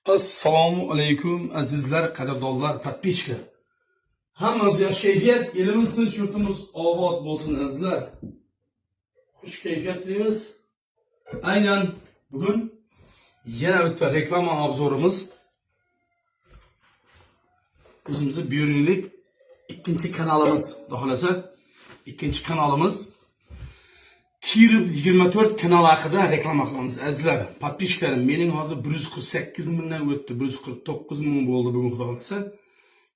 Assalomu alaykum azizlar, qadrdonlar, подписчиклар. Hammamizga yaxshi kayfiyat, elimiz tinch, yurtimiz obod bo'lsin azizlar. Xush kayfiyat tilaymiz. Aynan bugun yana bitta reklama obzorimiz. O'zimizning buyurunlik ikkinchi kanalimiz, xohlasa ikkinchi kanalimiz Kirib 24 kanal haqida reklama qilamiz azizlar. Подписчиklarim, mening hozir 148 mingdan o'tdi, 149 ming bo'ldi bugun xudo xolasa.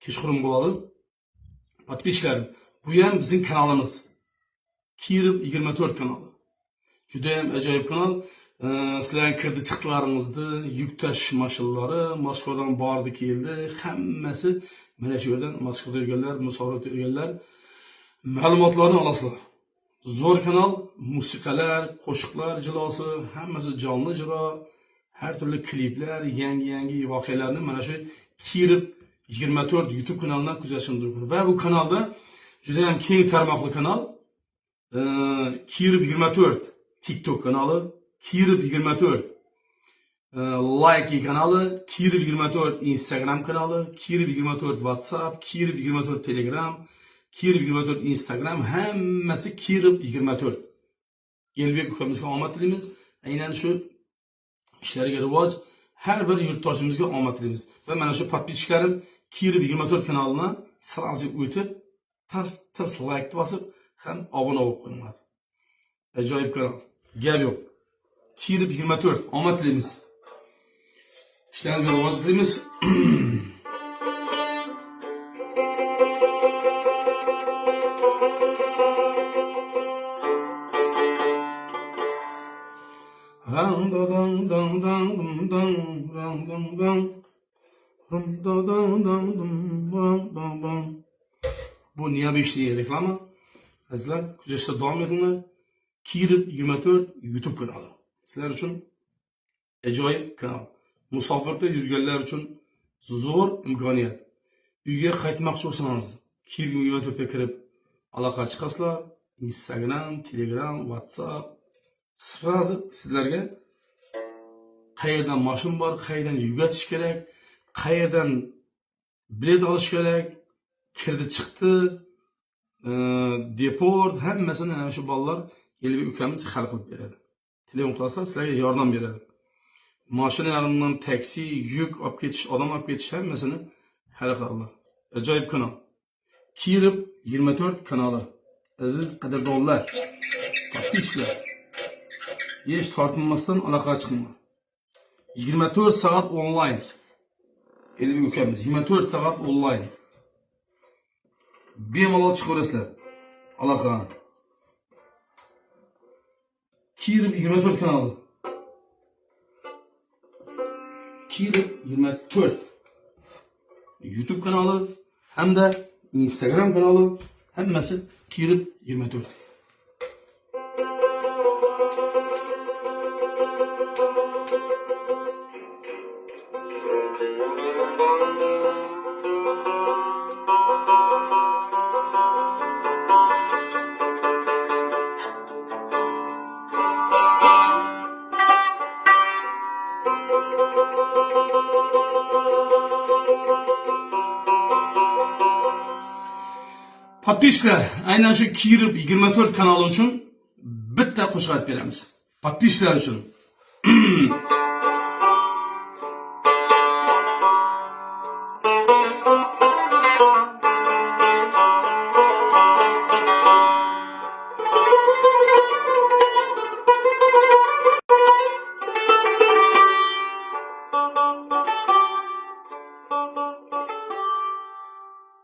Kechqurun bo'ladi. Подписчиklarim, bu ham bizning kanalimiz. Kirib 24 kanali. Juda ham ajoyib kanal. Sizlarning kirdi chiqdilaringizni, yuk tashish mashinalari Moskvadan bordi keldi, hammasi mana shu yerdan Moskvada yurganlar, musorat yurganlar ma'lumotlarni olasizlar. Zo'r kanal, musiqalar, qo'shiqlar ijrosi, hammasi jonli ijro, har turli kliplar, yangi voqealarni mana shu Kirib 24 YouTube kanalidan kuzatishingiz mumkin. Va bu kanalda juda ham keng tarmoqli kanal. Kirib 24 TikTok kanali, Kirib 24 Like kanali, Kirib 24 Instagram kanali, Kirib 24 WhatsApp, Kirib 24 Telegram, Kirib 24 Instagram, hammasi Kirib 24. Elbek ukamizga omad tilaymiz. Aynan shu ishlariga rivoj, har bir yurtdoshimizga omad tilaymiz. Va mana shu подписчиklarim Kirib 24 kanalini sразу o'tib, tars like bosib, ham obuna bo'lib qo'yinglar. Ajoyib kanal. Gap yo'q. Kirib 24 omad tilaymiz. İşlerimizga rivoj tilaymiz. Bu niye işliği reklama? Azizlar, kuzatishda davom etinglar. Kirib 24 YouTube kanalı. Sizlar uchun ajoyib kanal. Musofirda yurganlar uchun zo'r imkoniyat. Uyga qaytmoqchi bo'lsangiz, Kirib 24 ga kirib aloqa chiqasizlar. Instagram, Telegram, WhatsApp sразу sizlarga qayerdan mashin bor, qayerdan yugatish kerak, qayerdan bilet olish kerak, kirdi chiqdi, deport, hammasini ana shu bolalar Elbek ukamiz hal qilib beradi. Telefon qilasizlar, sizlarga yordam beradi. Mashinalardan taksi, yuk olib ketish, odam olib ketish hammasini hal qiladilar. Ajoyib kanal. Kirib 24 kanali. Aziz qadrdonlar, podpисчиклар, hech tortinmasdan aloqaga chiqinglar. 24 saat online. Elbek ukamiz 24 saat online. Bemalol chiqaverasizlar aloqa. Kirib 24 kanali. Kirib 24 YouTube kanalı hem de Instagram kanalı, hammasi Kirib 24. Подписчиклар, aynan shu Kirib 24 kanali uchun bitta qo'shiq aytib beramiz. Подписчиклар uchun.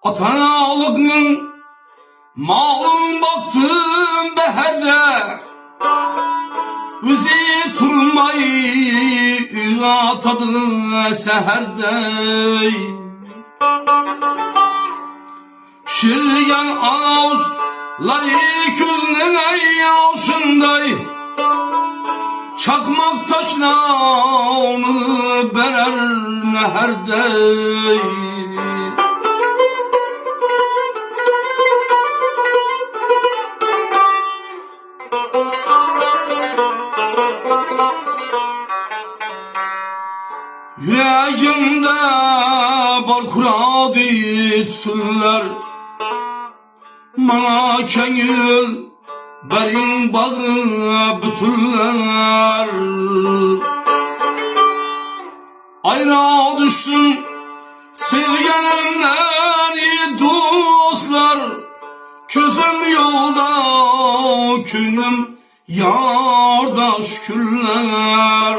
Atalıkның malın baktım beherde, Üzü turmayı atadı seherde. Pişirgen ağızları küzünün yaşınday, Çakmak taşlarını berer neherde. Yüreğimde bal kuradı tütünler, bana kengül berin bağrı bütünler. Ayra düştüm sevgenimden iyi dostlar, közüm yolda könlüm yarda şükürler.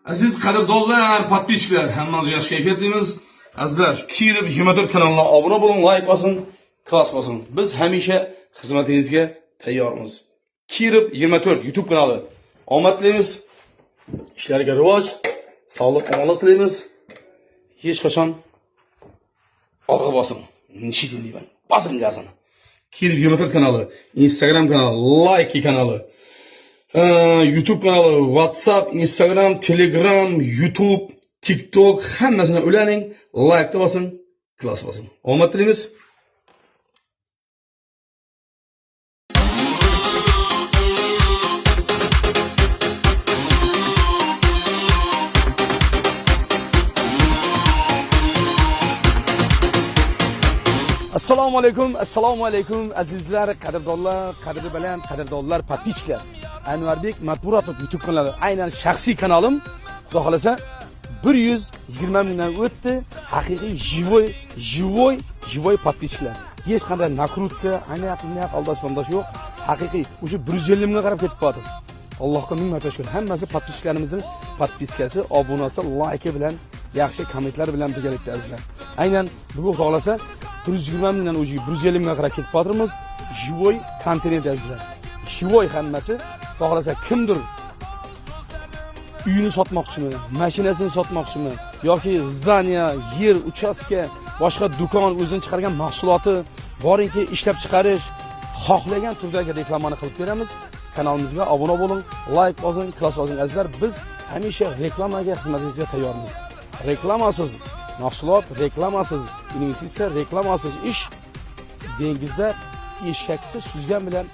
Aziz qadrdonlar, podpисчиклар, hammangizga yaxshi kayfiyatlimiz. Azizlar, Kirib 24 kanalına abone bo'lin, like basın, klass basın. Biz hamisha xizmatingizga tayyormiz. Kirib 24 YouTube kanalı. Omad tilaymiz. İşlarga rivoj, sog'lik, omonlik tilaymiz. Hech qachon orqa basın. Nishidin deyman. Basın gazini. Kirib 24 kanalı, Instagram kanalı, like kanalı. YouTube kanalı, WhatsApp, Instagram, Telegram, YouTube, TikTok hammasini ulaning, like da basın, klass basın. Omad tilaymiz. Assalomu alaykum azizlar, qadrdonlar, qadri bilan qadrdonlar, podpисчиклар. Anvarbek Matburatov YouTube kanalı, aynan shaxsiy kanalim. Xudo xolasa 120 mingdan o'tdi. Haqiqiy живой podpисчиклар. Hech qanday nakrutka, aynan aldash yo'q. Haqiqiy o'sha 150 mingga qarab ketib qoldi. Allohga ming marta shukr. Hammasi podpисчиklarimizning podpiskasi, obunasi, like bilan, yaxshi kommentlar bilan birgalikda azizlar. Aynan bugun xudo xolasa 120 mingdan o'zi 150 mingga qarab ketib qoldirmiz. Живой kontent azizlar. Живой hammasi. Xudo xolasa kimdir uyini sotmoqchimi, mashinasini sotmoqchimi yoki zdaniya, yer, uchastka, boshqa do'kon o'zini chiqargan mahsuloti borinki ishlab chiqarish, xohlagan turdagi reklamani qilib beramiz. Kanalimizga obuna bo'ling, like bosing, klass bosing azizlar. Biz hamisha reklamaga xizmatingizga tayyormiz. Reklamasiz mahsulot, reklamasiz investitsiya, reklamasiz ish dengizda eshaksiz suzgan bilan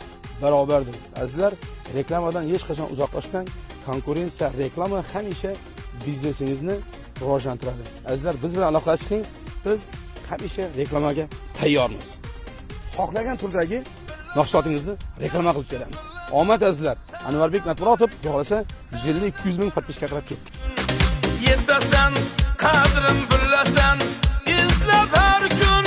barobardir. Azizlar, reklamadan hech qachon uzoqlashmang. Konkurensiya, reklama hamisha biznesingizni rivojlantiradi. Azizlar, biz bilan aloqa qiling. Biz hamisha reklamaga tayyormiz. Xohlagan turdagi mahsulotingizni reklama qilib beramiz. Omad azizlar. Anvarbek Matburatov, xohlasa 150-200 ming podpiska qilib ketdik. Yetasan, qadrim bilasan, izlab har kun